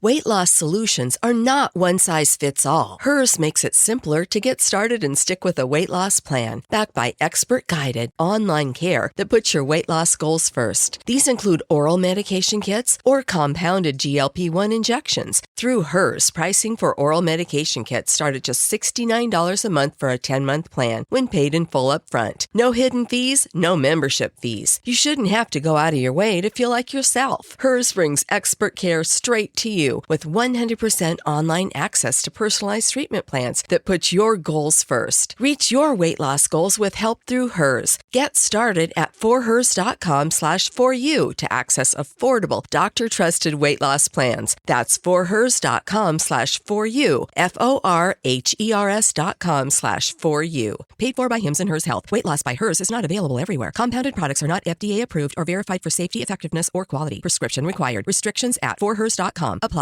Weight loss solutions are not one size fits all. Hers makes it simpler to get started and stick with a weight loss plan, backed by expert-guided online care that puts your weight loss goals first. These include oral medication kits or compounded GLP-1 injections. Through Hers, pricing for oral medication kits start at just $69 a month for a 10-month plan when paid in full upfront. No hidden fees, no membership fees. You shouldn't have to go out of your way to feel like yourself. Hers brings expert care straight to you with 100% online access to personalized treatment plans that put your goals first. Reach your weight loss goals with help through Hers. Get started at forhers.com/4u to access affordable, doctor-trusted weight loss plans. That's forhers.com/4u, forhers.com/4u. Paid for by Hims and Hers Health. Weight loss by Hers is not available everywhere. Compounded products are not FDA approved or verified for safety, effectiveness, or quality. Prescription required. Restrictions at forhers.com apply.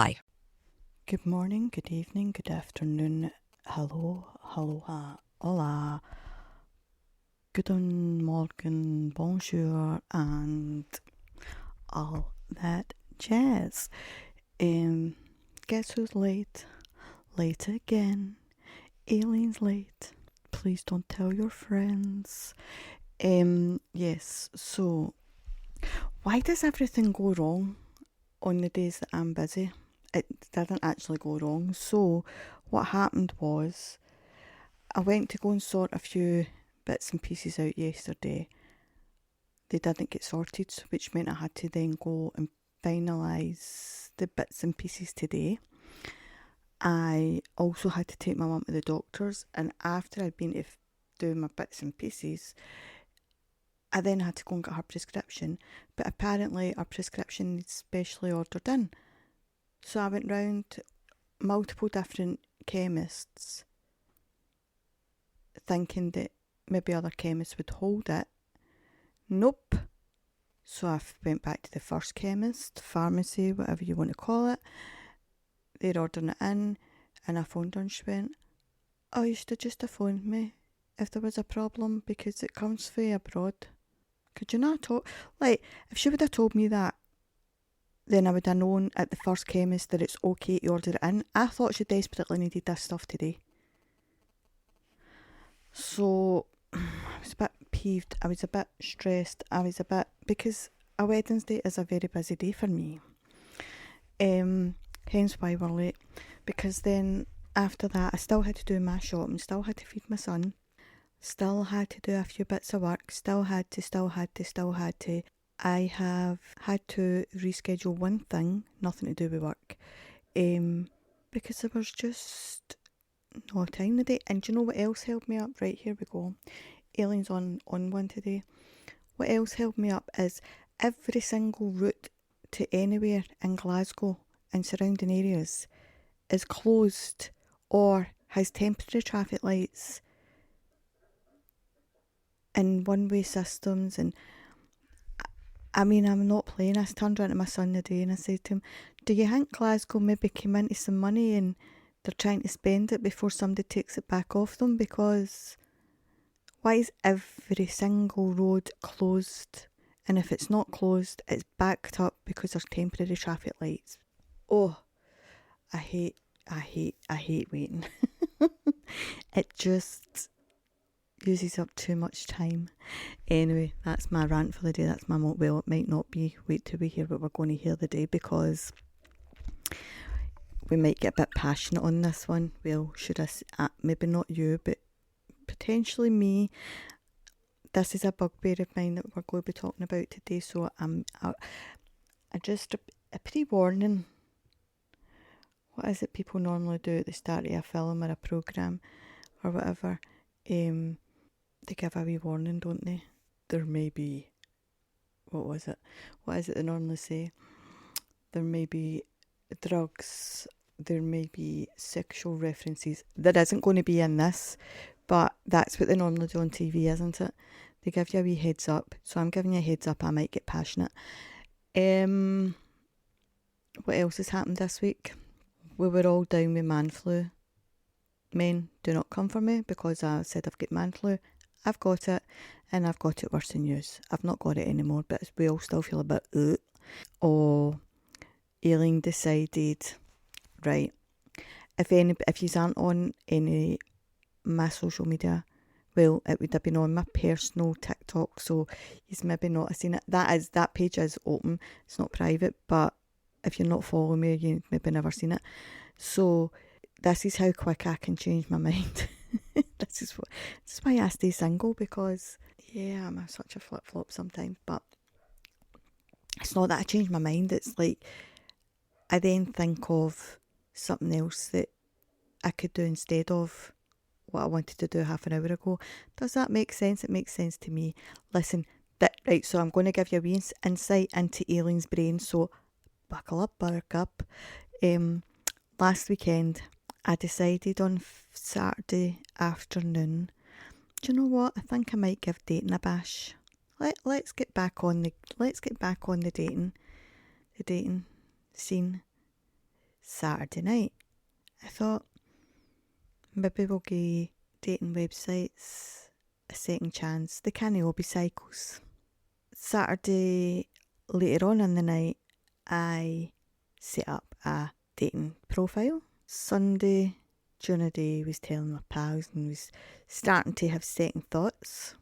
Good morning, good evening, good afternoon, hello, aloha, hola, guten morgen, bonjour, and all that jazz. Guess who's late? Late again. Aileen's late. Please don't tell your friends. Yes, so why does everything go wrong on the days that I'm busy? It didn't actually go wrong. So what happened was I went to go and sort a few bits and pieces out yesterday. They didn't get sorted, which meant I had to then go and finalise the bits and pieces today. I also had to take my mum to the doctor's, and after I'd been to do my bits and pieces, I then had to go and get her prescription, but apparently her prescription needs specially ordered in. So I went round multiple different chemists thinking that maybe other chemists would hold it. Nope. So I went back to the first chemist, pharmacy, whatever you want to call it. They're ordering it in, and I phoned her and she went, "Oh, you should have just phoned me if there was a problem because it comes from abroad." Could you not talk? Like, if she would have told me that, then I would have known at the first chemist that it's okay to order it in. I thought she desperately needed this stuff today. So I was a bit peeved. I was a bit stressed. Because a Wednesday day is a very busy day for me. Hence why we're late. Because then after that, I still had to do my shopping, still had to feed my son, still had to do a few bits of work, still had to. I have had to reschedule one thing, nothing to do with work, because there was just no time today. And do you know what else held me up? Right, here we go. Aileen's on one today. What else held me up is every single route to anywhere in Glasgow and surrounding areas is closed or has temporary traffic lights and one-way systems. And I mean, I'm not playing. I turned around to my son today and I said to him, "Do you think Glasgow maybe came into some money and they're trying to spend it before somebody takes it back off them? Because why is every single road closed? And if it's not closed, it's backed up because there's temporary traffic lights." Oh, I hate waiting. It just uses up too much time. Anyway, that's my rant for the day. That's my well, it might not be wait till we hear what we're going to hear the day, because we might get a bit passionate on this one. Well, should I maybe not you, but potentially me. This is a bugbear of mine that we're going to be talking about today, so I just a pre-warning. What is it people normally do at the start of a film or a programme or whatever? They give a wee warning, don't they? There may be, what is it they normally say? There may be drugs, there may be sexual references. There isn't going to be in this, but that's what they normally do on TV, isn't it? They give you a wee heads up. So I'm giving you a heads up, I might get passionate. What else has happened this week? We were all down with man flu. Men, do not come for me because I said I've got man flu. I've got it, and I've got it worse than yours. I've not got it anymore, but we all still feel a bit Oh, Aileen decided right? If you aren't on any of my social media, well, it would have been on my personal TikTok, so you've maybe not seen it. That page is open, it's not private, but if you're not following me, you've maybe never seen it. So this is how quick I can change my mind. This is why I stay single, because yeah, I'm such a flip-flop sometimes, but it's not that I change my mind, it's like I then think of something else that I could do instead of what I wanted to do half an hour ago. Does that make sense? It makes sense to me. Listen, right, so I'm going to give you a wee insight into Aileen's brain, so buckle up, buttercup. Last weekend, I decided on Saturday afternoon, do you know what? I think I might give dating a bash. Let's get back on the dating scene. Saturday night, I thought maybe we'll give dating websites a second chance. They can't all be cycles. Saturday, later on in the night, I set up a dating profile. Sunday, during the day, was telling my pals and was starting to have second thoughts.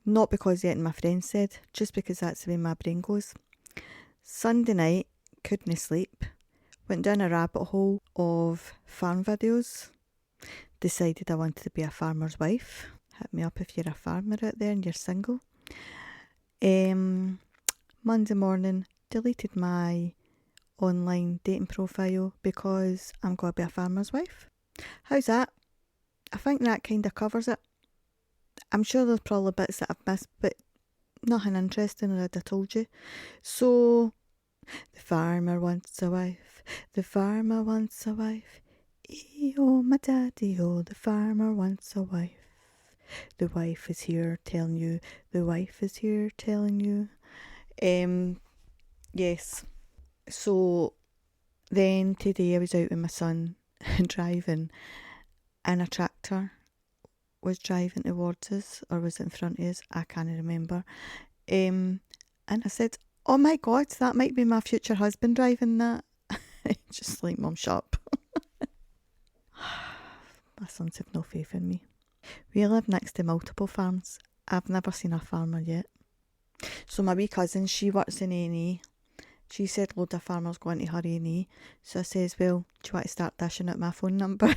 Not because yet my friend said, just because that's the way my brain goes. Sunday night, couldn't sleep. Went down a rabbit hole of farm videos. Decided I wanted to be a farmer's wife. Hit me up if you're a farmer out there and you're single. Monday morning, deleted my online dating profile because I'm going to be a farmer's wife. How's that? I think that kind of covers it. I'm sure there's probably bits that I've missed, but nothing interesting, as I told you. So, the farmer wants a wife. The farmer wants a wife. Oh, my daddy, oh, the farmer wants a wife. The wife is here telling you. The wife is here telling you. Yes. So, then today I was out with my son driving, and a tractor was driving towards us, or was it in front of us? I can't remember. And I said, oh my God, that might be my future husband driving that. Just like, Mum, shut up. My sons have no faith in me. We live next to multiple farms. I've never seen a farmer yet. So my wee cousin, she works in A&E. She said load of farmers going to her A&E. So I says, well, do you want to start dishing out my phone number?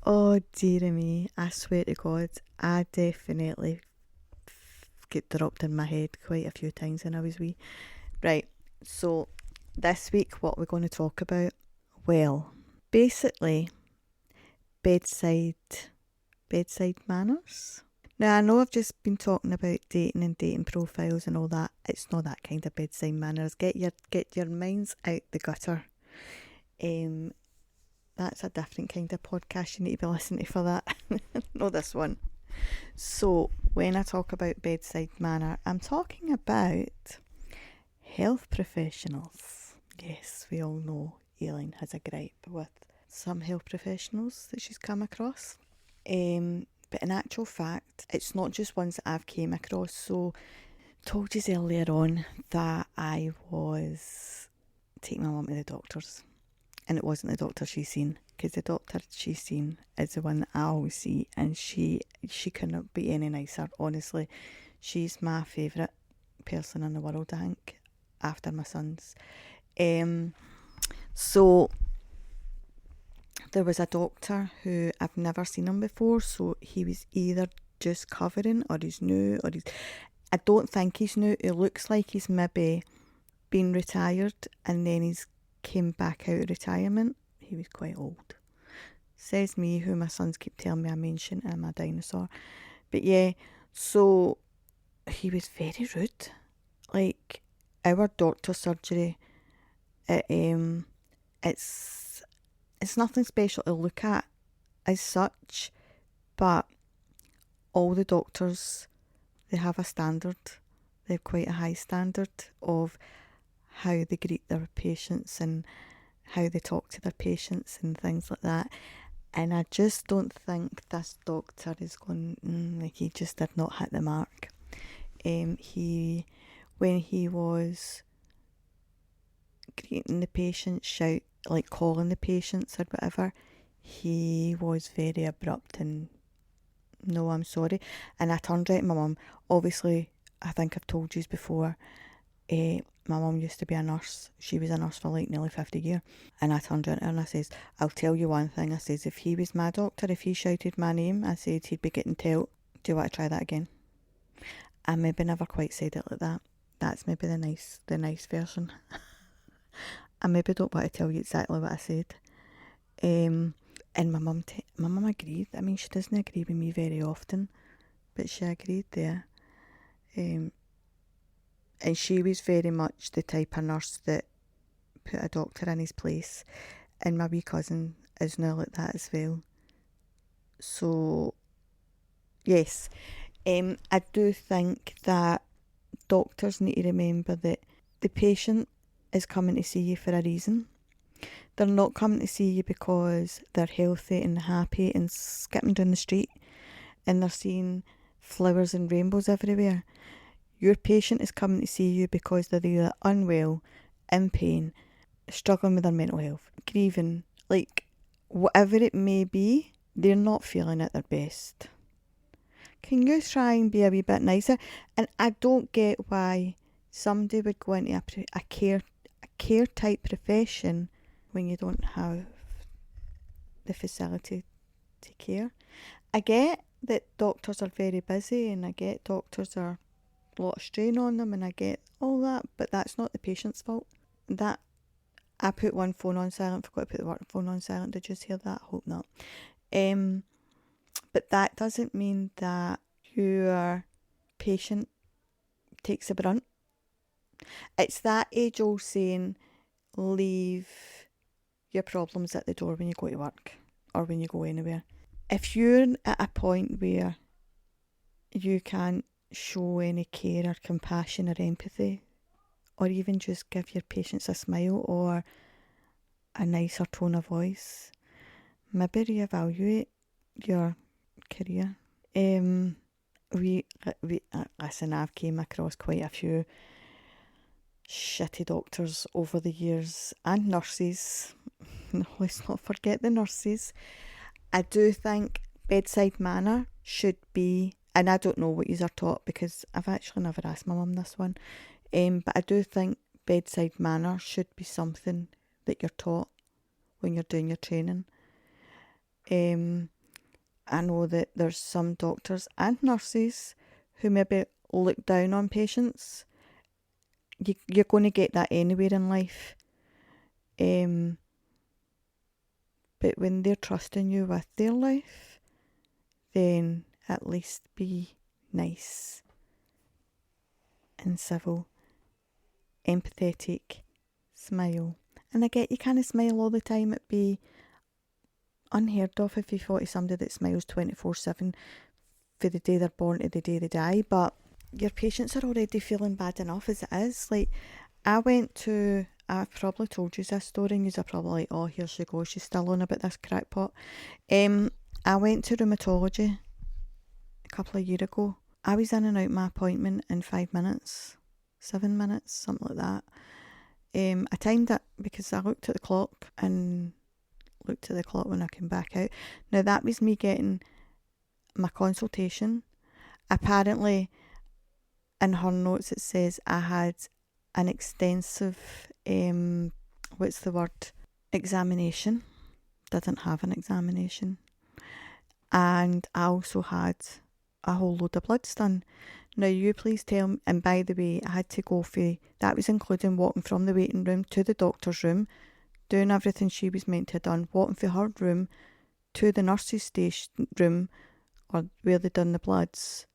Oh dear me, I swear to God, I definitely get dropped in my head quite a few times when I was wee. Right, so this week what we're going to talk about, well, basically bedside manners. Now I know I've just been talking about dating and dating profiles and all that. It's not that kind of bedside manners. Get your minds out the gutter. That's a different kind of podcast you need to be listening to for that. Not this one. So, when I talk about bedside manner, I'm talking about health professionals. Yes, we all know Aileen has a gripe with some health professionals that she's come across. But in actual fact, it's not just ones that I've came across. So, told you earlier on that I was taking my mum to the doctors. And it wasn't the doctor she's seen, because the doctor she's seen is the one that I always see, and she couldn't be any nicer, honestly. She's my favourite person in the world, I think, after my sons. So there was a doctor who I've never seen him before, so he was either just covering, or he's new, or I don't think he's new. It looks like he's maybe been retired and then he's came back out of retirement. He was quite old. Says me, who my sons keep telling me I mention, and I'm a dinosaur. But yeah, so he was very rude. Like, our doctor surgery, it's nothing special to look at as such, but all the doctors, they have a standard. They have quite a high standard of how they greet their patients and how they talk to their patients and things like that. And I just don't think this doctor is going, like, he just did not hit the mark. When he was greeting the patients, like calling the patients or whatever, he was very abrupt and, no, I'm sorry. And I turned right to my mum. Obviously, I think I've told you before, my mum used to be a nurse. She was a nurse for like nearly 50 years. And I turned around to her and I says, I'll tell you one thing. I says, if he was my doctor, if he shouted my name, I said he'd be getting told, do you want to try that again? I maybe never quite said it like that. That's maybe the nice version. I maybe don't want to tell you exactly what I said. And my mum agreed. I mean, she doesn't agree with me very often, but she agreed there. And she was very much the type of nurse that put a doctor in his place. And my wee cousin is now like that as well. So, yes. I do think that doctors need to remember that the patient is coming to see you for a reason. They're not coming to see you because they're healthy and happy and skipping down the street and they're seeing flowers and rainbows everywhere. Your patient is coming to see you because they're either unwell, in pain, struggling with their mental health, grieving, like whatever it may be, they're not feeling at their best. Can you try and be a wee bit nicer? And I don't get why somebody would go into a care type profession when you don't have the facility to care. I get that doctors are very busy and I get doctors are a lot of strain on them and I get all that, but that's not the patient's fault. That I put one phone on silent, forgot to put the work phone on silent. Did you just hear that? Hope not. But that doesn't mean that your patient takes the brunt. It's that age-old saying, leave your problems at the door when you go to work or when you go anywhere. If you're at a point where you can't show any care or compassion or empathy, or even just give your patients a smile or a nicer tone of voice, maybe reevaluate your career. Listen, I've came across quite a few shitty doctors over the years and nurses. No, let's not forget the nurses. I do think bedside manner should be, and I don't know what yous are taught because I've actually never asked my mum this one, but I do think bedside manner should be something that you're taught when you're doing your training. I know that there's some doctors and nurses who maybe look down on patients. You're going to get that anywhere in life. But when they're trusting you with their life, then at least be nice and civil, empathetic, smile. And I get you can't smile all the time. It'd be unheard of if you thought of somebody that smiles 24/7 for the day they're born to the day they die. But your patients are already feeling bad enough as it is. Like, I've probably told you this story and you're probably like, oh, here she goes, she's still on about this crackpot. I went to rheumatology a couple of years ago. I was in and out my appointment in 5 minutes, 7 minutes, something like that. I timed it because I looked at the clock when I came back out. Now that was me getting my consultation. Apparently in her notes it says I had an extensive examination. Didn't have an examination. And I also had a whole load of bloods done. Now you please tell me, and by the way, I had to go that was including walking from the waiting room to the doctor's room, doing everything she was meant to have done, walking from her room to the nurse's station room, or where they done the bloods,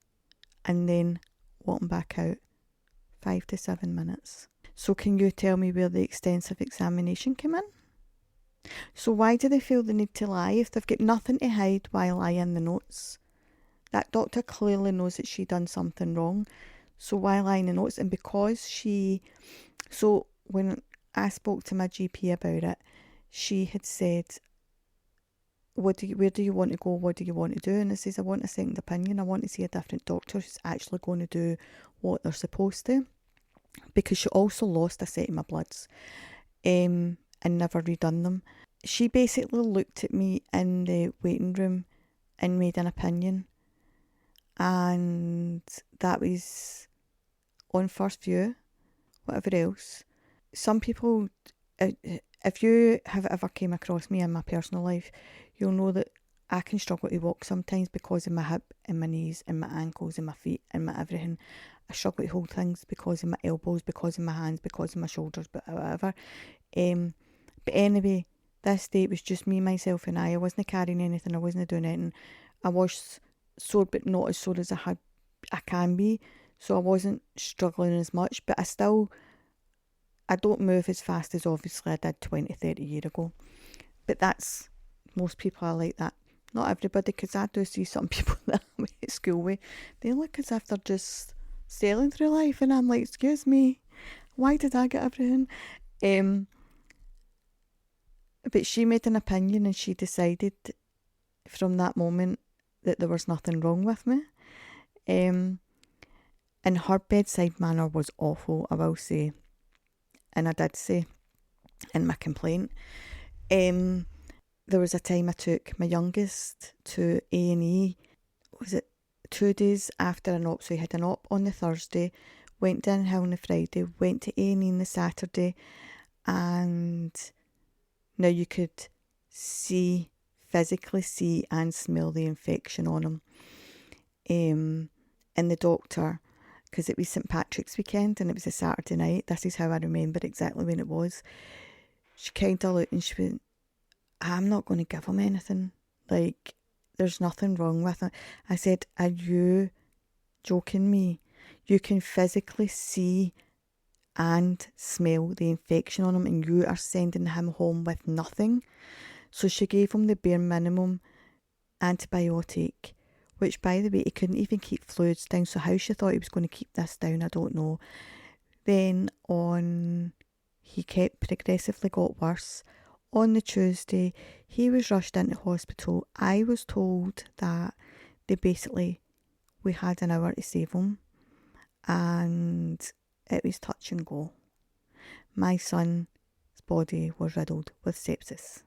and then walking back out. 5 to 7 minutes. So can you tell me where the extensive examination came in? So why do they feel the need to lie if they've got nothing to hide? Why lie in the notes? That doctor clearly knows that she done something wrong. So why lie in the notes? And so when I spoke to my GP about it, she had said, where do you want to go? What do you want to do? And I says, I want a second opinion. I want to see a different doctor who's actually going to do what they're supposed to. Because she also lost a set of my bloods. and never redone them. She basically looked at me in the waiting room and made an opinion, and that was on first view. Whatever else, some people, if you have ever came across me in my personal life, you'll know that I can struggle to walk sometimes because of my hip and my knees and my ankles and my feet and my everything. I struggle to hold things because of my elbows, because of my hands, because of my shoulders, but whatever. But anyway, this day it was just me, myself and I wasn't carrying anything, I wasn't doing anything. I was sore, but not as sore as I can be, so I wasn't struggling as much, but I don't move as fast as obviously I did 20, 30 years ago. But that's, most people are like that. Not everybody, because I do see some people that I went to school with. They look as if they're just sailing through life, and I'm like, excuse me, why did I get everything? But she made an opinion, and she decided from that moment that there was nothing wrong with me. And her bedside manner was awful, I will say. And I did say in my complaint. There was a time I took my youngest to A&E. Was it 2 days after an op? So he had an op on the Thursday, went downhill on the Friday, went to A&E on the Saturday, and now you could physically see and smell the infection on him. And the doctor, because it was St. Patrick's weekend and it was a Saturday night, this is how I remember exactly when it was, she kind of looked and she went, I'm not going to give him anything. Like, there's nothing wrong with it. I said, are you joking me? You can physically see and smell the infection on him, and you are sending him home with nothing. So she gave him the bare minimum antibiotic, which, by the way, he couldn't even keep fluids down. So how she thought he was going to keep this down, I don't know. Then he progressively got worse. On the Tuesday, he was rushed into hospital. I was told that we had an hour to save him, and it was touch and go. My son's body was riddled with sepsis,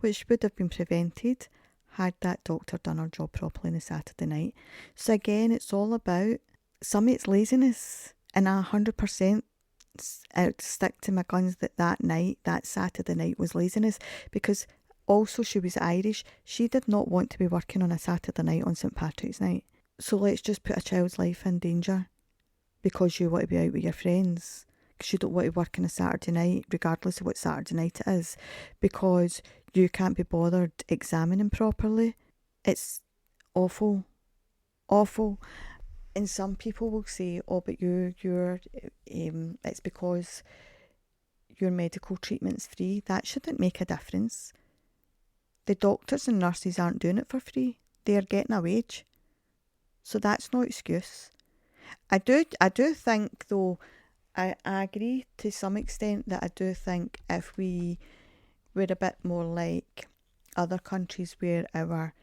which would have been prevented had that doctor done her job properly on a Saturday night. So again, it's all about, some it's laziness, and 100% I'd stick to my guns that night, that Saturday night, was laziness, because also she was Irish. She did not want to be working on a Saturday night on St. Patrick's night. So let's just put a child's life in danger because you want to be out with your friends, because you don't want to work on a Saturday night, regardless of what Saturday night it is, because you can't be bothered examining properly. It's awful. And some people will say, oh, but you're it's because your medical treatment's free. That shouldn't make a difference. The doctors and nurses aren't doing it for free. They're getting a wage. So that's no excuse. I do think, though, I agree to some extent that I do think if we were a bit more like other countries where our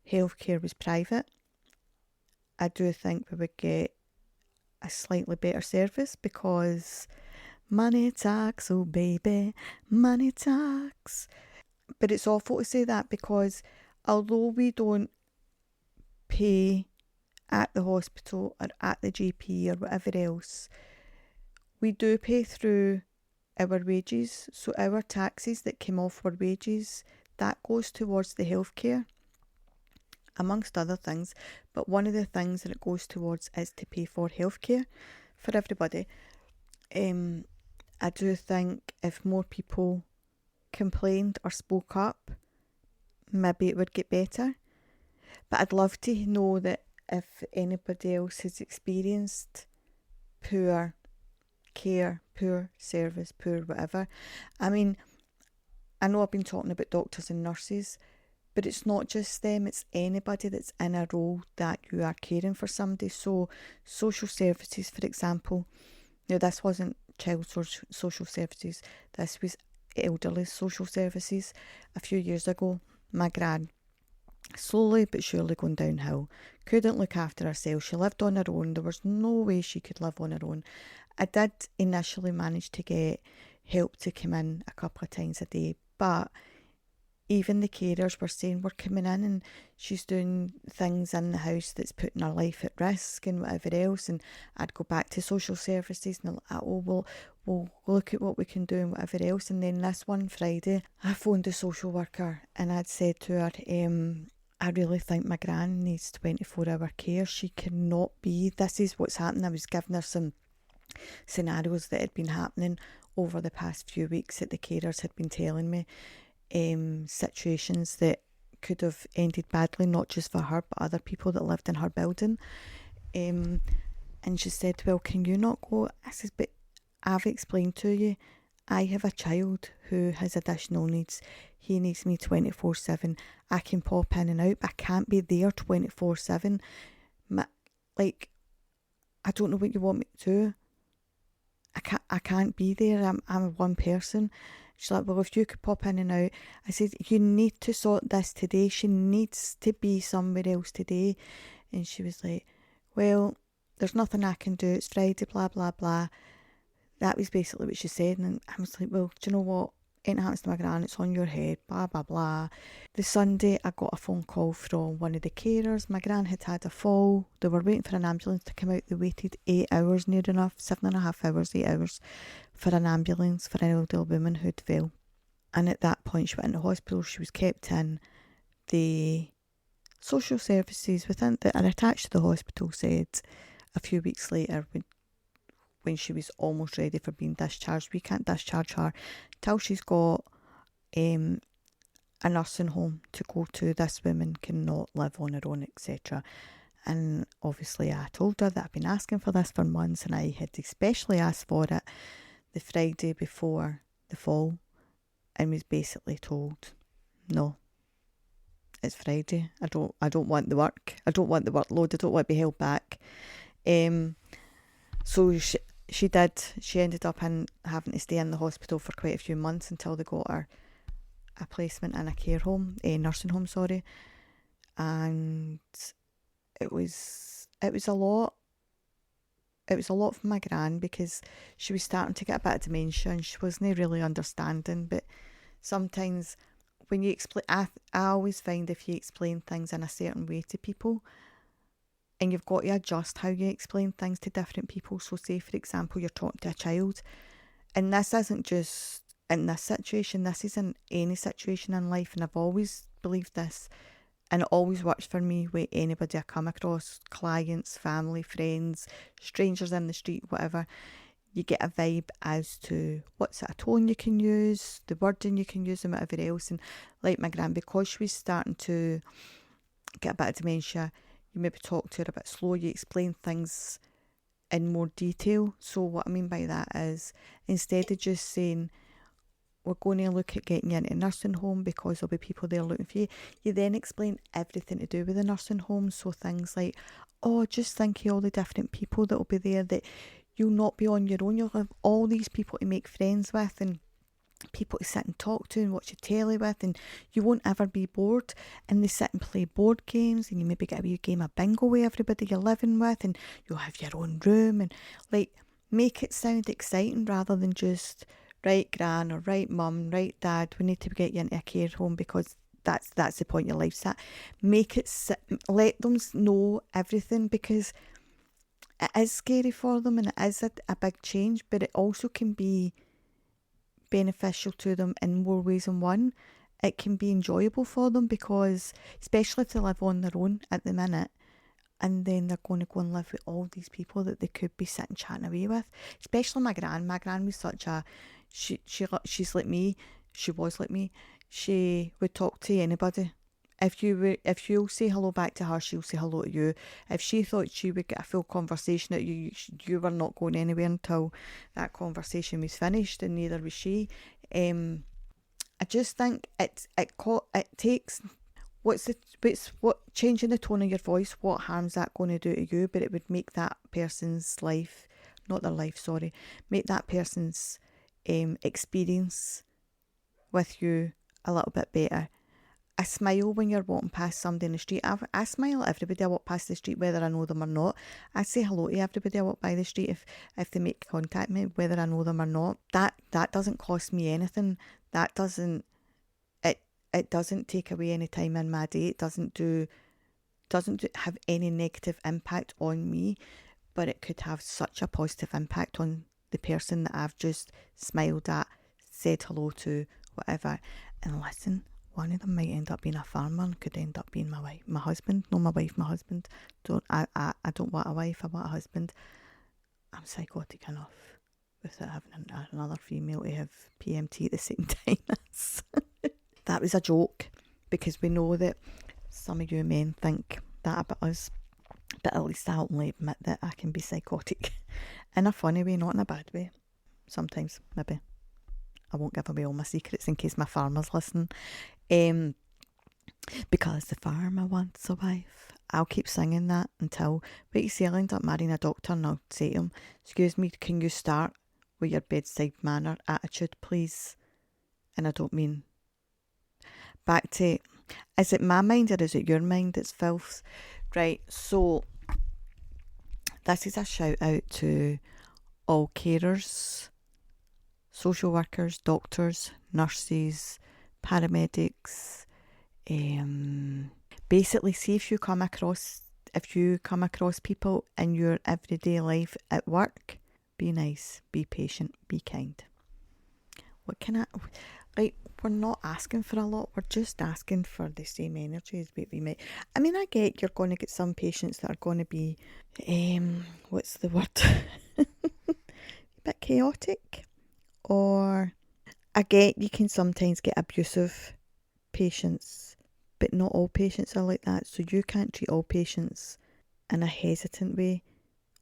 healthcare was private, I do think we would get a slightly better service, because money talks, oh baby, money talks. But it's awful to say that, because although we don't pay at the hospital or at the GP or whatever else, we do pay through our wages. So our taxes that came off our wages, that goes towards the healthcare, amongst other things. But one of the things that it goes towards is to pay for healthcare for everybody. I do think if more people complained or spoke up, maybe it would get better. But I'd love to know that if anybody else has experienced poor care, poor service, poor whatever. I mean, I know I've been talking about doctors and nurses, but it's not just them, it's anybody that's in a role that you are caring for somebody. So social services, for example, this wasn't child social services, this was elderly social services. A few years ago, my gran, slowly but surely going downhill, couldn't look after herself. She lived on her own. There was no way she could live on her own. I did initially manage to get help to come in a couple of times a day. But even the carers were saying, we're coming in and she's doing things in the house that's putting her life at risk and whatever else. And I'd go back to social services and they're like, oh, we'll look at what we can do and whatever else. And then this one Friday, I phoned the social worker and I'd said to her, I really think my gran needs 24-hour care. She cannot be, this is what's happening. I was giving her some scenarios that had been happening over the past few weeks that the carers had been telling me, situations that could have ended badly, not just for her but other people that lived in her building. And she said, well, can you not go? I said, but I've explained to you, I have a child who has additional needs. He needs me 24/7. I can pop in and out, but I can't be there 24/7. Like, I don't know what you want me to do. I can't be there. I'm one person. She's like, well, if you could pop in and out. I said, you need to sort this today. She needs to be somewhere else today. And she was like, well, there's nothing I can do. It's Friday, blah, blah, blah. That was basically what she said. And I was like, well, do you know what? Anything happens to my gran, it's on your head, blah, blah, blah. The Sunday, I got a phone call from one of the carers. My gran had a fall. They were waiting for an ambulance to come out. They waited 8 hours, near enough, 7.5 hours, 8 hours for an ambulance for an elderly woman who'd fell. And at that point, she went into hospital. She was kept in. The social services within that are attached to the hospital said a few weeks later, when she was almost ready for being discharged, we can't discharge her till she's got a nursing home to go to. This woman cannot live on her own, etc. And obviously I told her that I've been asking for this for months, and I had especially asked for it the Friday before the fall, and was basically told, no, it's Friday. I don't want the work. I don't want the workload. I don't want to be held back. So she did. She ended up having to stay in the hospital for quite a few months until they got her a placement in a care home, a nursing home, sorry. And it was a lot. It was a lot for my gran because she was starting to get a bit of dementia and she wasn't really understanding. But sometimes when you explain, I always find if you explain things in a certain way to people, and you've got to adjust how you explain things to different people. So say, for example, you're talking to a child, and this isn't just in this situation, this is in any situation in life, and I've always believed this, and it always works for me with anybody I come across, clients, family, friends, strangers in the street, whatever. You get a vibe as to what sort of tone you can use, the wording you can use and whatever else. And like my gran, because she was starting to get a bit of dementia, you maybe talk to her a bit slow, you explain things in more detail. So what I mean by that is, instead of just saying, we're going to look at getting you into a nursing home because there'll be people there looking for you, you then explain everything to do with the nursing home. So things like, oh, just think of all the different people that will be there, that you'll not be on your own, you'll have all these people to make friends with and people to sit and talk to and watch your telly with, and you won't ever be bored. And they sit and play board games, and you maybe get a wee game of bingo with everybody you're living with, and you'll have your own room, and like make it sound exciting rather than just, right gran, or right mum, right dad, we need to get you into a care home because that's the point your life's at. Make it let them know everything, because it is scary for them and it is a big change, but it also can be beneficial to them in more ways than one. It can be enjoyable for them because, especially if they live on their own at the minute, and then they're going to go and live with all these people that they could be sitting chatting away with. Especially my gran. My gran was such a, she's like me. She was like me. She would talk to anybody. If you'll say hello back to her, she'll say hello to you. If she thought she would get a full conversation at you, you were not going anywhere until that conversation was finished, and neither was she. I just think it takes changing the tone of your voice. What harm's that going to do to you? But it would make that person's life, not their life, sorry, make that person's experience with you a little bit better. I smile when you're walking past somebody in the street. I smile at everybody I walk past the street, whether I know them or not. I say hello to everybody I walk by the street if they make contact with me, whether I know them or not. That doesn't cost me anything. That doesn't it doesn't take away any time in my day. It doesn't have any negative impact on me, but it could have such a positive impact on the person that I've just smiled at, said hello to, whatever. And listen, one of them might end up being a farmer and could end up being my husband. No, my wife, my husband. I don't want a wife, I want a husband. I'm psychotic enough without having another female to have PMT at the same time. That was a joke, because we know that some of you men think that about us, but at least I'll only admit that I can be psychotic in a funny way, not in a bad way. Sometimes, maybe. I won't give away all my secrets in case my farmers listen. Because the farmer wants a wife. I'll keep singing that until, but you see, I'll end up marrying a doctor and I'll say to him, excuse me, can you start with your bedside manner attitude, please? And I don't mean, back to, is it my mind or is it your mind that's filth? Right, so this is a shout out to all carers, social workers, doctors, nurses, paramedics. Basically, see if you come across people in your everyday life at work, be nice, be patient, be kind. What can we're not asking for a lot, we're just asking for the same energy as we might. I mean, I get you're going to get some patients that are going to be, what's the word? A bit chaotic. Or I get you can sometimes get abusive patients, but not all patients are like that. So you can't treat all patients in a hesitant way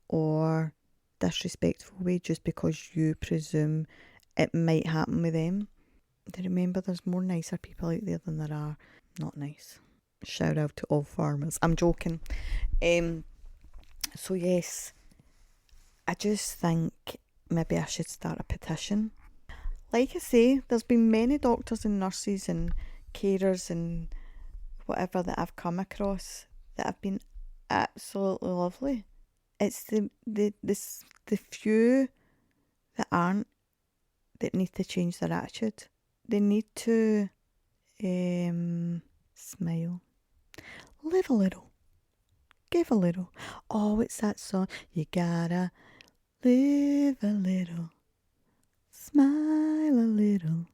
or disrespectful way just because you presume it might happen with them. Remember, there's more nicer people out there than there are not nice. Shout out to all farmers. I'm joking. So yes, I just think maybe I should start a petition. Like I say, there's been many doctors and nurses and carers and whatever that I've come across that have been absolutely lovely. It's the few that aren't, that need to change their attitude. They need to smile, live a little, give a little. Oh, it's that song. You gotta live a little, smile a little,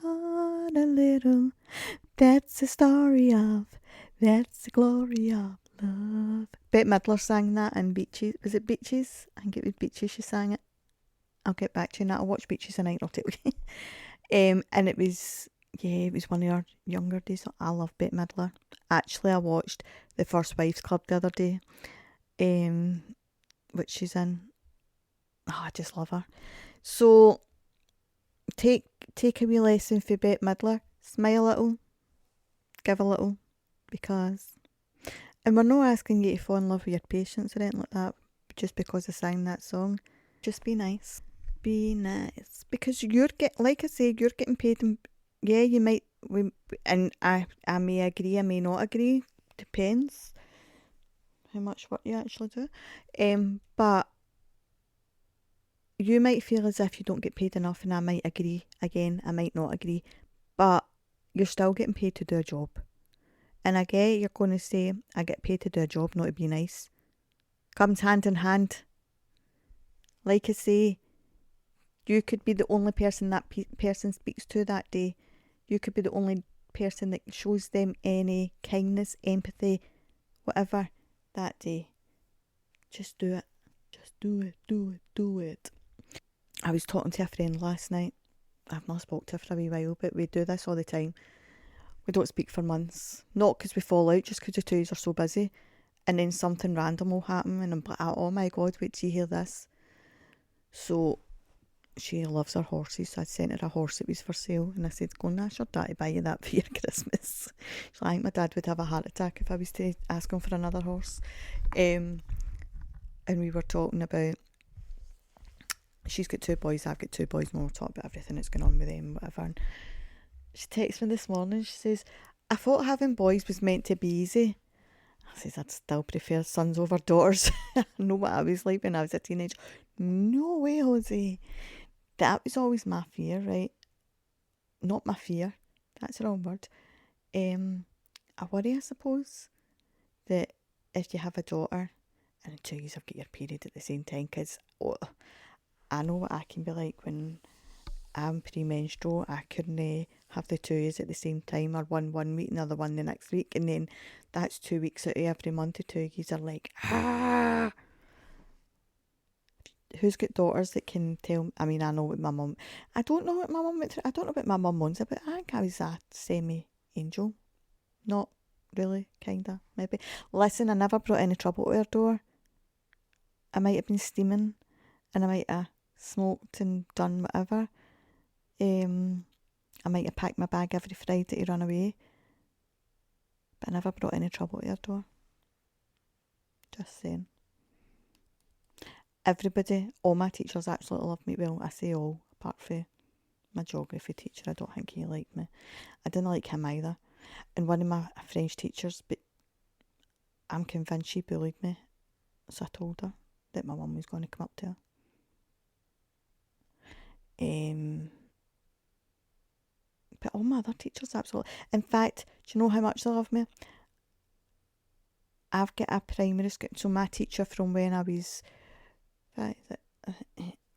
heart a little. That's the story of, that's the glory of love. Bette Midler sang that in Beaches. Was it Beaches? I think it was Beaches she sang it. I'll get back to you now. I'll watch Beaches tonight and I'll tell you. And it was one of our younger days. I love Bette Midler. Actually, I watched The First Wives Club the other day, which she's in. Oh, I just love her. So take a wee lesson for Bette Midler. Smile a little, give a little, and we're not asking you to fall in love with your patients or anything like that just because I sang that song. Just be nice. Be nice. Because you're getting paid, and yeah, you might, and I may agree, I may not agree, depends how much work you actually do. But you might feel as if you don't get paid enough, and I might agree, again, I might not agree, but you're still getting paid to do a job. And I get you're going to say, I get paid to do a job, not to be nice. Comes hand in hand. Like I say, you could be the only person that person speaks to that day. You could be the only person that shows them any kindness, empathy, whatever, that day. Just do it. Just do it. I was talking to a friend last night. I've not spoken to her for a wee while, but we do this all the time. We don't speak for months. Not because we fall out, just because the two are so busy. And then something random will happen and I'm like, oh my God, wait till you hear this. So she loves her horses, so I sent her a horse that was for sale, and I said, go and ask your dad to buy you that for your Christmas. She's like, I think my dad would have a heart attack if I was to ask him for another horse. And we were talking about, she's got 2 boys, I've got 2 boys, and we were talking about everything that's going on with them, whatever. She texted me this morning. She says, I thought having boys was meant to be easy. I says, I'd still prefer sons over daughters. I know what I was like when I was a teenager. No way, Jose. That was always my fear, right? Not my fear. That's the wrong word. I worry, I suppose, that if you have a daughter and the two of you have got your period at the same time, because I know what I can be like when I'm premenstrual. I couldn't have the two of us at the same time, or one week and the other one the next week, and then that's 2 weeks out of every month. The two of you are like, ah. Who's got daughters that can tell? I mean, I know what my mum. I don't know what my mum went through. I don't know what my mum moans about. I think I was a semi-angel. Not really, kinda, maybe. Listen, I never brought any trouble to her door. I might have been steaming, and I might have smoked and done whatever. I might have packed my bag every Friday to run away, but I never brought any trouble to her door. Just saying. Everybody, all my teachers absolutely love me. Well, I say all, apart from my geography teacher. I don't think he liked me. I didn't like him either. And one of my French teachers, but I'm convinced she bullied me. So I told her that my mum was going to come up to her. But all my other teachers absolutely. In fact, do you know how much they love me? I've got a primary school. So my teacher from when I was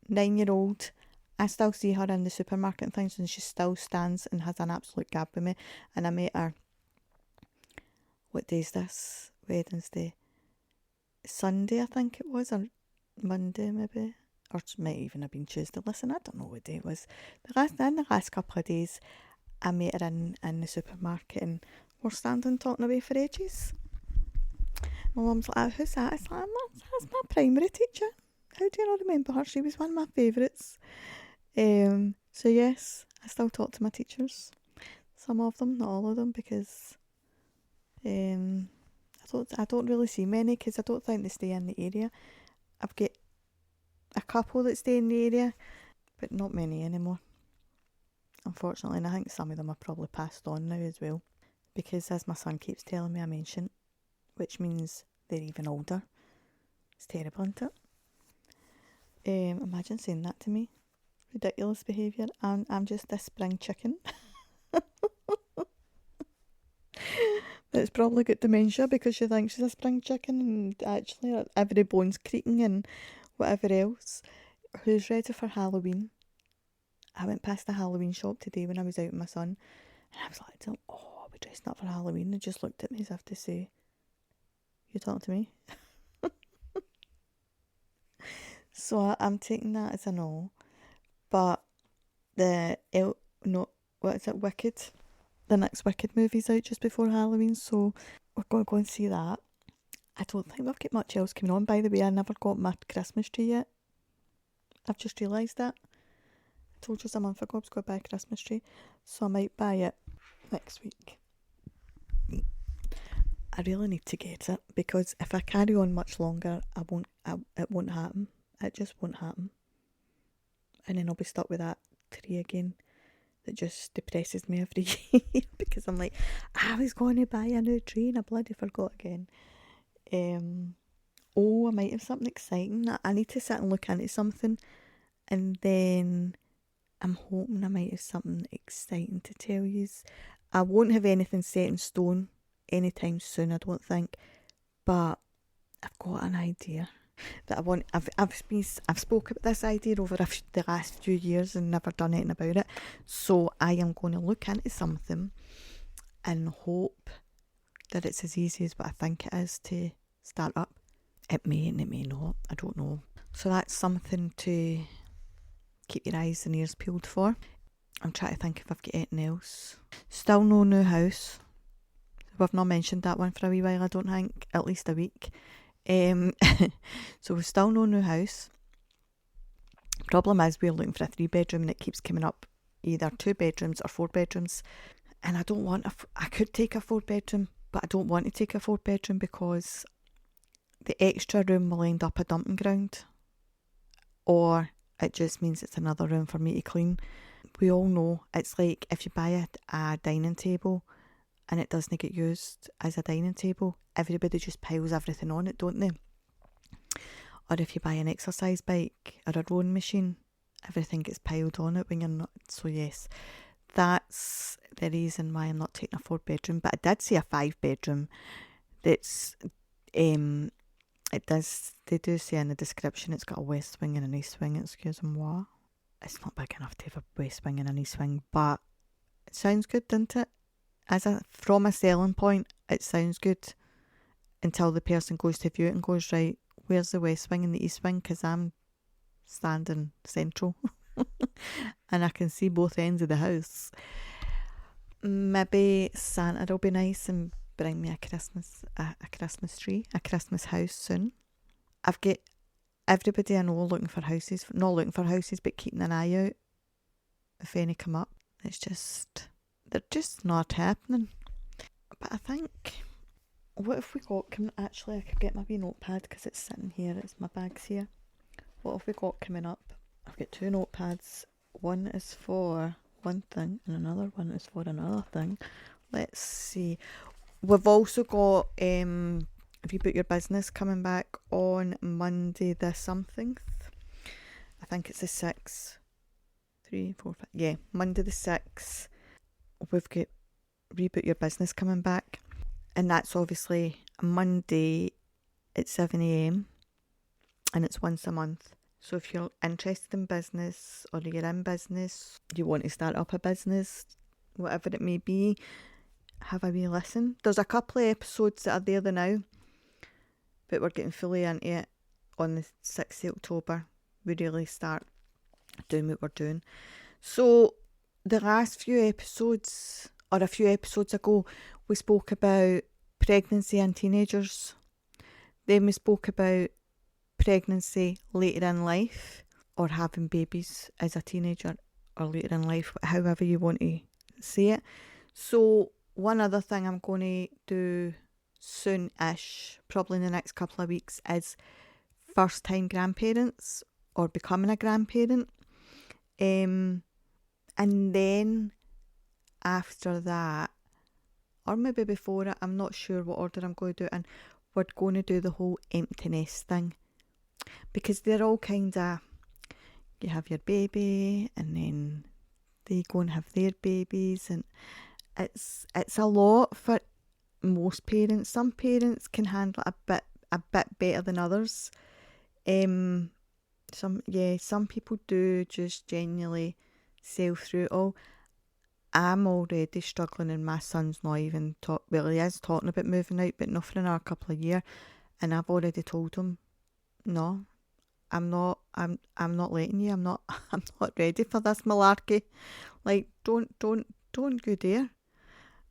9-year-old, I still see her in the supermarket and things, and she still stands and has an absolute gab with me. And I met her, what day is this? Wednesday. Sunday, I think it was, or Monday maybe, or it might even have been Tuesday. Listen, I don't know what day it was. In the last couple of days, I met her in the supermarket, and we're standing talking away for ages. My mum's like, who's that? It's like, that's my primary teacher. How do you not remember her? She was one of my favourites. So yes, I still talk to my teachers. Some of them, not all of them, because I don't really see many, because I don't think they stay in the area. I've got a couple that stay in the area, but not many anymore, unfortunately. And I think some of them are probably passed on now as well, because as my son keeps telling me, I'm ancient, which means they're even older. It's terrible, isn't it? Imagine saying that to me. Ridiculous behaviour. I'm just a spring chicken. That's probably got dementia because she thinks she's a spring chicken, and actually every bone's creaking and whatever else. Who's ready for Halloween? I went past the Halloween shop today when I was out with my son, and I was like, oh, are we dressing up for Halloween? They just looked at me as if to say, you talking to me? So I'm taking that as a no. But Wicked? The next Wicked movie's out just before Halloween, so we're going to go and see that. I don't think we've got much else coming on. By the way, I never got my Christmas tree yet. I've just realised that. I told you a month ago I was going to buy a Christmas tree, so I might buy it next week. I really need to get it, because if I carry on much longer, it won't happen. It just won't happen. And then I'll be stuck with that tree again that just depresses me every year, because I'm like, I was going to buy a new tree and I bloody forgot again. I might have something exciting. I need to sit and look into something, and then I'm hoping I might have something exciting to tell you. I won't have anything set in stone anytime soon, I don't think, but I've got an idea that I want. I've spoken about this idea over the last few years and never done anything about it, so I am going to look into something and hope that it's as easy as what I think it is to start up. It may and it may not, I don't know. So that's something to keep your eyes and ears peeled for. I'm trying to think if I've got anything else. Still no new house. We've not mentioned that one for a wee while, I don't think, at least a week. So we've still no new house. Problem is, we're looking for a 3-bedroom and it keeps coming up either 2 bedrooms or 4 bedrooms, and I don't want I could take a 4-bedroom, but I don't want to take a 4-bedroom because the extra room will end up a dumping ground, or it just means it's another room for me to clean. we all know it's like if you buy a dining table and it doesn't get used as a dining table, everybody just piles everything on it, don't they? Or if you buy an exercise bike or a rowing machine, everything gets piled on it when you're not. So yes, that's the reason why I'm not taking a 4-bedroom. But I did see a 5-bedroom. That's they do say in the description it's got a west wing and an east wing. Excuse-moi. It's not big enough to have a west wing and an east wing, but it sounds good, doesn't it? From a selling point, it sounds good until the person goes to view it and goes, right, where's the west wing and the east wing? Because I'm standing central and I can see both ends of the house. Maybe Santa will be nice and bring me a Christmas tree, a Christmas house soon. I've got everybody I know looking for houses, not looking for houses, but keeping an eye out if any come up. They're just not happening. But I think, what have we got coming? Actually, I could get my wee notepad because it's sitting here. It's my bag's here. What have we got coming up? I've got 2 notepads. One is for one thing and another one is for another thing. Let's see. We've also got Reboot Your Business coming back on Monday the something. I think it's the 6th. 3, 4, 5. Yeah, Monday the 6th. We've got Reboot Your Business coming back. And that's obviously a Monday at 7 a.m. and it's once a month. So if you're interested in business or you're in business, you want to start up a business, whatever it may be, have a wee listen. There's a couple of episodes that are there now, but we're getting fully into it on the 6th of October. We really start doing what we're doing. So the last few episodes, or a few episodes ago, we spoke about pregnancy and teenagers. Then we spoke about pregnancy later in life, or having babies as a teenager or later in life, however you want to say it. So one other thing I'm going to do soon-ish, probably in the next couple of weeks, is first-time grandparents or becoming a grandparent. And then after that, or maybe before it, I'm not sure what order I'm going to do it in, we're going to do the whole empty nest thing. Because they're all kind of, you have your baby and then they go and have their babies, and it's a lot for most parents. Some parents can handle it a bit better than others. Some people do just genuinely sail through it all. I'm already struggling and my son's not even he is talking about moving out, but not for another couple of years, and I've already told him, no, I'm not letting you. I'm not ready for this malarkey. Like, don't go there.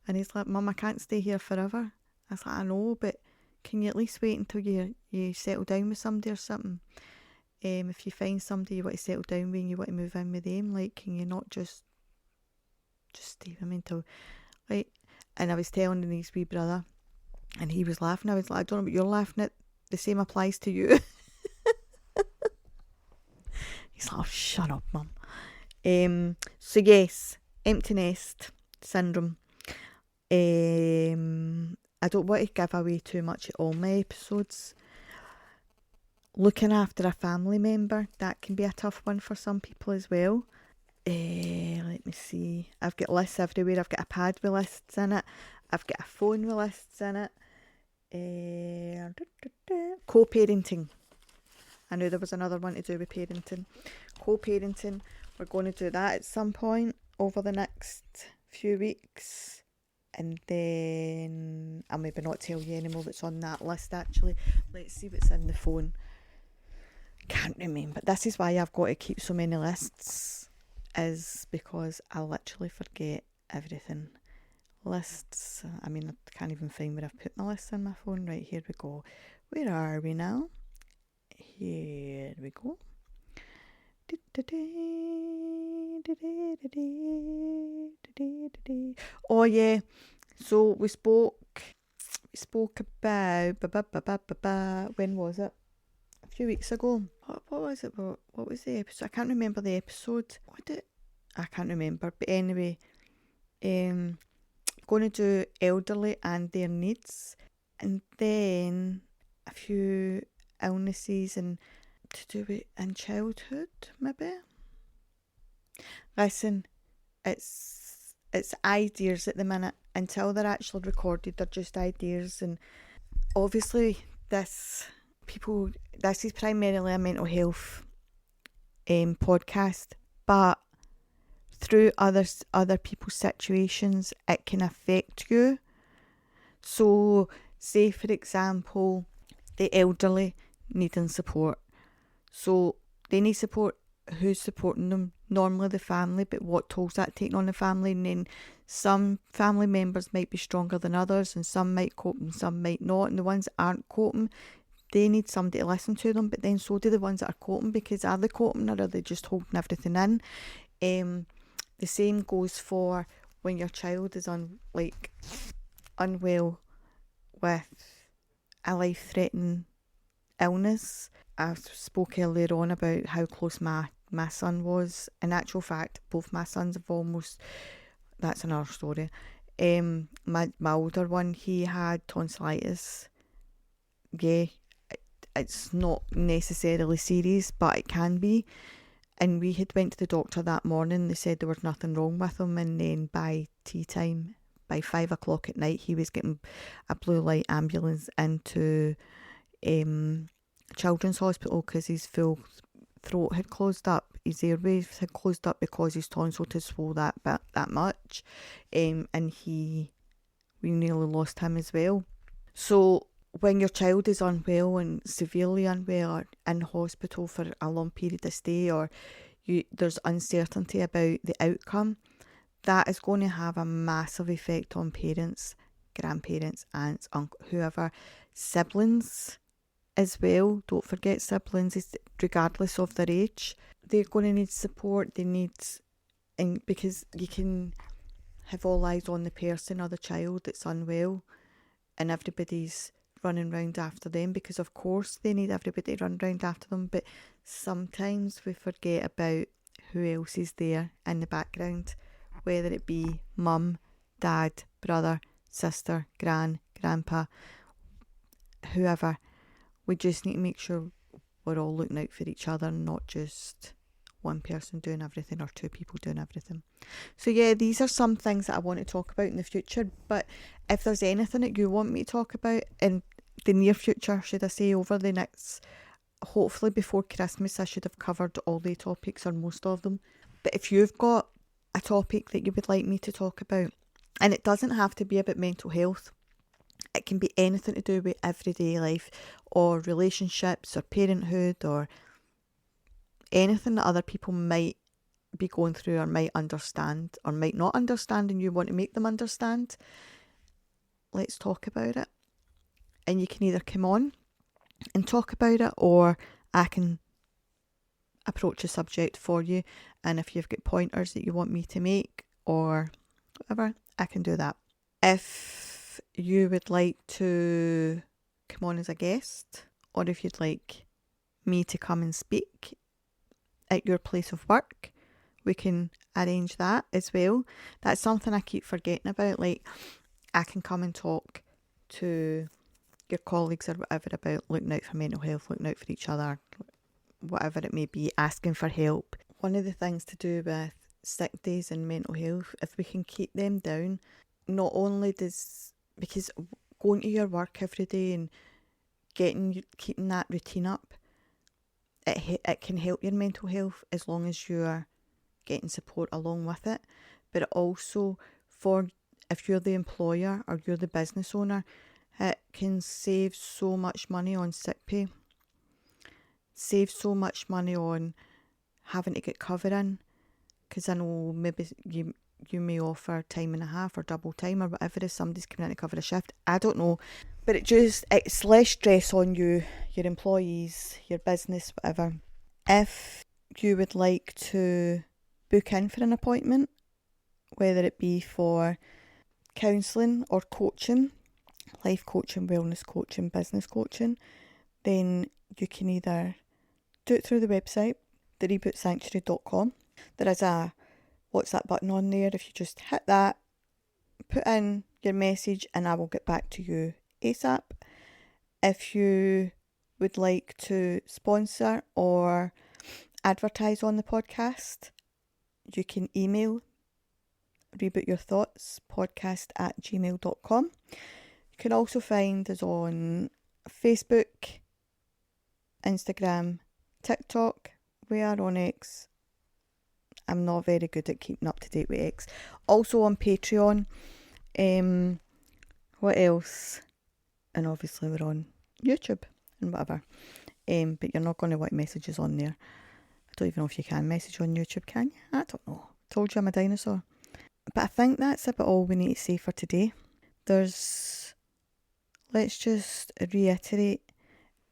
And he's like, Mum, I can't stay here forever. I was like, I know, but can you at least wait until you settle down with somebody or something? If you find somebody you want to settle down with and you want to move in with them, like, can you not just stay with me until, like? And I was telling his wee brother, and he was laughing. I was like, I don't know what you're laughing at. The same applies to you. He's like, oh, shut up, Mum. So yes, empty nest syndrome. I don't want to give away too much at all my episodes. Looking after a family member, that can be a tough one for some people as well. Let me see. I've got lists everywhere. I've got a pad with lists in it. I've got a phone with lists in it. Co-parenting. I knew there was another one to do with parenting. Co-parenting. We're going to do that at some point over the next few weeks. And then I'll maybe not tell you anymore what's on that list actually. Let's see what's in the phone. Can't remember. This is why I've got to keep so many lists, is because I literally forget everything. Lists. I mean, I can't even find where I've put my lists in my phone. Right, here we go. Where are we now? Here we go. Oh yeah, so we spoke about when was it? A few weeks ago. What was it? What was the episode? I can't remember the episode. I can't remember, but anyway, going to do elderly and their needs, and then a few illnesses and to do with in childhood, maybe. Listen, it's ideas at the minute. Until they're actually recorded, they're just ideas, and obviously this is primarily a mental health podcast, but through other people's situations, it can affect you. So, say for example, the elderly needing support. So they need support. Who's supporting them? Normally the family, but what tolls that taking on the family? And then some family members might be stronger than others, and some might cope and some might not. And the ones that aren't coping, they need somebody to listen to them, but then so do the ones that are coping, because are they coping or are they just holding everything in? The same goes for when your child is unwell with a life-threatening illness. I spoke earlier on about how close my son was. In actual fact, both my sons have almost... That's another story. My older one, he had tonsillitis. Yeah, it's not necessarily serious, but it can be. And we had went to the doctor that morning. They said there was nothing wrong with him. And then by tea time, by 5 o'clock at night, he was getting a blue light ambulance into Children's Hospital because his full throat had closed up. His airways had closed up because his tonsil had swelled that much. And we nearly lost him as well. So when your child is unwell and severely unwell or in hospital for a long period of stay, or there's uncertainty about the outcome, that is going to have a massive effect on parents, grandparents, aunts, uncles, whoever, siblings as well. Don't forget siblings, regardless of their age. They're going to need support. And because you can have all eyes on the person or the child that's unwell, and everybody's running round after them, because of course they need everybody to run round after them, but sometimes we forget about who else is there in the background, whether it be mum, dad, brother, sister, grandpa, whoever. We just need to make sure we're all looking out for each other, not just one person doing everything or two people doing everything. So yeah, these are some things that I want to talk about in the future, but if there's anything that you want me to talk about in the near future, should I say, over the next, hopefully before Christmas, I should have covered all the topics or most of them. But if you've got a topic that you would like me to talk about, and it doesn't have to be about mental health, it can be anything to do with everyday life or relationships or parenthood or anything that other people might be going through or might understand or might not understand, and you want to make them understand, let's talk about it. And you can either come on and talk about it, or I can approach a subject for you, and if you've got pointers that you want me to make or whatever, I can do that. If you would like to come on as a guest, or if you'd like me to come and speak at your place of work, we can arrange that as well. That's something I keep forgetting about. Like, I can come and talk to your colleagues or whatever about looking out for mental health, looking out for each other, whatever it may be, asking for help. One of the things to do with sick days and mental health, if we can keep them down, not only because going to your work every day and keeping that routine up, it can help your mental health as long as you're getting support along with it. But it also, if you're the employer or you're the business owner, it can save so much money on sick pay, save so much money on having to get cover in, because I know maybe you may offer time and a half or double time or whatever if somebody's coming in to cover a shift. I don't know, but it's less stress on you, your employees, your business, whatever. If you would like to book in for an appointment, whether it be for counselling or coaching, life coaching, wellness coaching, business coaching, then you can either do it through the website, therebootsanctuary.com. There is a WhatsApp button on there. If you just hit that, put in your message, and I will get back to you ASAP. If you would like to sponsor or advertise on the podcast, you can email rebootyourthoughts@gmail.com. You can also find us on Facebook, Instagram, TikTok. We are on X. I'm not very good at keeping up to date with X. Also on Patreon. What else? And obviously we're on YouTube and whatever. But you're not going to want messages on there. I don't even know if you can message on YouTube, can you? I don't know. Told you I'm a dinosaur. But I think that's about all we need to say for today. Let's just reiterate,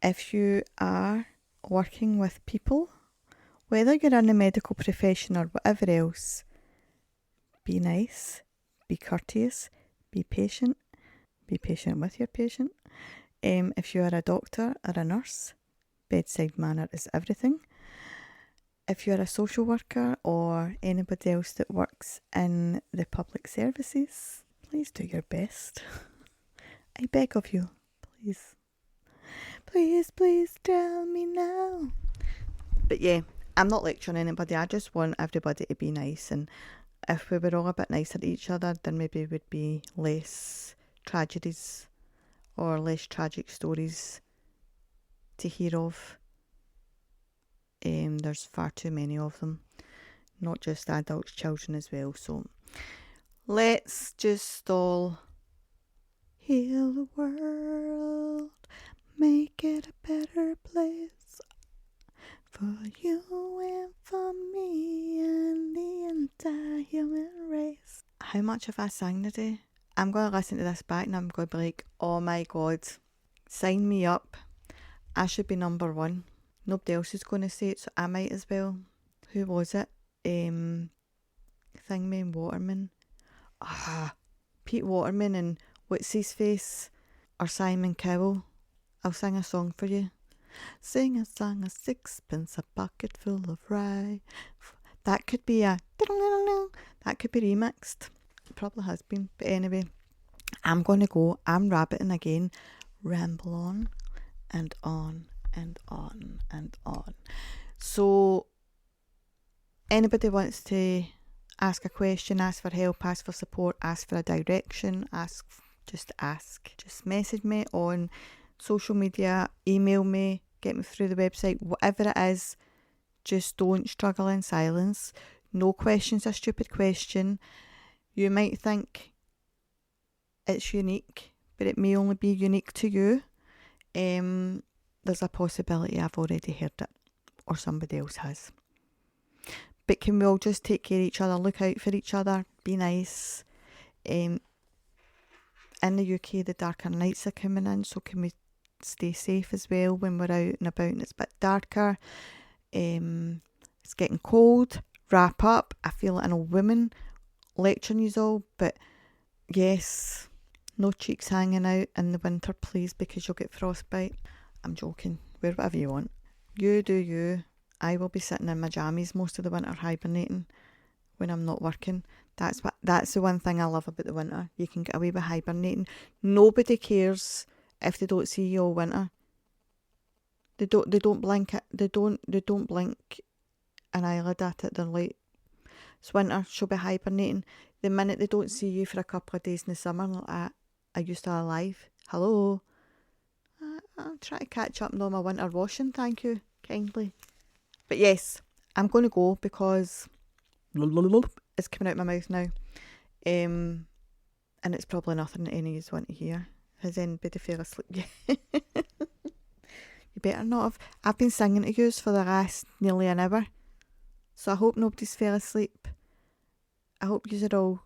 if you are working with people, whether you're in the medical profession or whatever else, be nice, be courteous, be patient with your patient. If you are a doctor or a nurse, bedside manner is everything. If you're a social worker or anybody else that works in the public services, please do your best. I beg of you, please. Please tell me now. But yeah, I'm not lecturing anybody. I just want everybody to be nice. And if we were all a bit nicer to each other, then maybe would be less tragedies or less tragic stories to hear of. There's far too many of them. Not just adults, children as well. So let's just all heal the world, make it a better place for you and for me and the entire human race. How much have I sang today? I'm going to listen to this back and I'm going to be like, oh my God, sign me up. I should be number one. Nobody else is going to say it, so I might as well. Who was it? Thingman Waterman. Pete Waterman and What's His Face or Simon Cowell. I'll sing a song for you. Sing a song, a sixpence, a bucket full of rye. That could be that could be remixed. It probably has been. But anyway, I'm going to go. I'm rabbiting again. Ramble on and on and on and on. So anybody wants to ask a question, ask for help, ask for support, ask for a direction, just message me on social media, email me, get me through the website, whatever it is. Just don't struggle in silence. No question's a stupid question. You might think it's unique, but it may only be unique to you. There's a possibility I've already heard it, or somebody else has. But can we all just take care of each other, look out for each other, be nice? In the UK, the darker nights are coming in, so can we stay safe as well when we're out and about and it's a bit darker? It's getting cold. Wrap up. I feel like an old woman lecturing you all, but yes, no cheeks hanging out in the winter, please, because you'll get frostbite. I'm joking. Wear whatever you want. You do you. I will be sitting in my jammies most of the winter, hibernating when I'm not working. That's the one thing I love about the winter. You can get away with hibernating. Nobody cares if they don't see you all winter. They don't blink an eyelid at it. They're like, it's winter, she'll be hibernating. The minute they don't see you for a couple of days in the summer, like, are you still alive? Hello? I'll try to catch up on all my winter washing, thank you, kindly. But yes, I'm going to go because it's coming out my mouth now. And it's probably nothing that any of you want to hear. Has anybody fell asleep yet? You better not have. I've been singing to yous for the last nearly an hour. So I hope nobody's fell asleep. I hope yous are all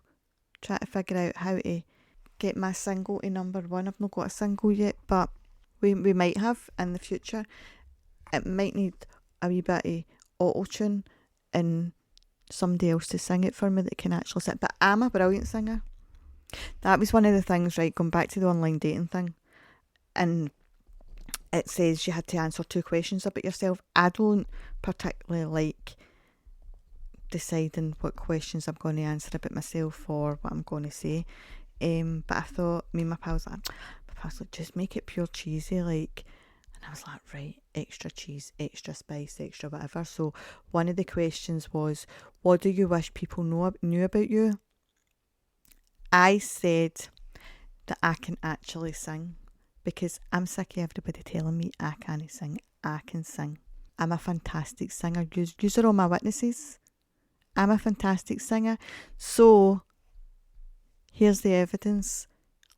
trying to figure out how to get my single to number one. I've not got a single yet, but we might have in the future. It might need a wee bit of auto-tune and somebody else to sing it for me that can actually sing. But I'm a brilliant singer. That was one of the things, right, going back to the online dating thing. And it says you had to answer 2 questions about yourself. I don't particularly like deciding what questions I'm going to answer about myself or what I'm going to say. But I thought, me and my pals like, just make it pure cheesy, like. And I was like, right, extra cheese, extra spice, extra whatever. So one of the questions was, what do you wish people knew about you? I said that I can actually sing, because I'm sick of everybody telling me I can't sing. I can sing. I'm a fantastic singer. Yous are all my witnesses. I'm a fantastic singer. So here's the evidence.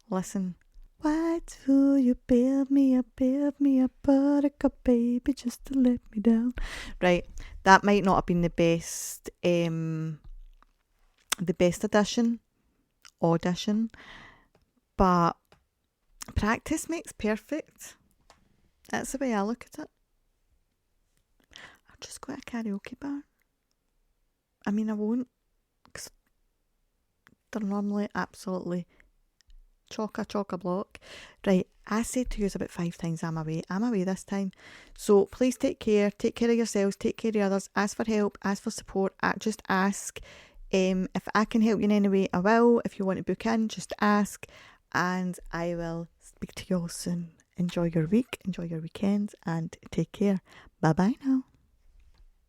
Listen. Why do you build me a buttercup baby just to let me down? Right, that might not have been the best audition, but practice makes perfect. That's the way I look at it. I'll just go to a karaoke bar. I mean, I won't, because they're normally absolutely chock-a-block. Right, I said to you about 5 times I'm away this time. So please take care of yourselves, take care of others, ask for help, ask for support, just ask. If I can help you in any way, I will. If you want to book in, just ask, and I will speak to you all soon. Enjoy your week, enjoy your weekend, and take care. Bye bye now.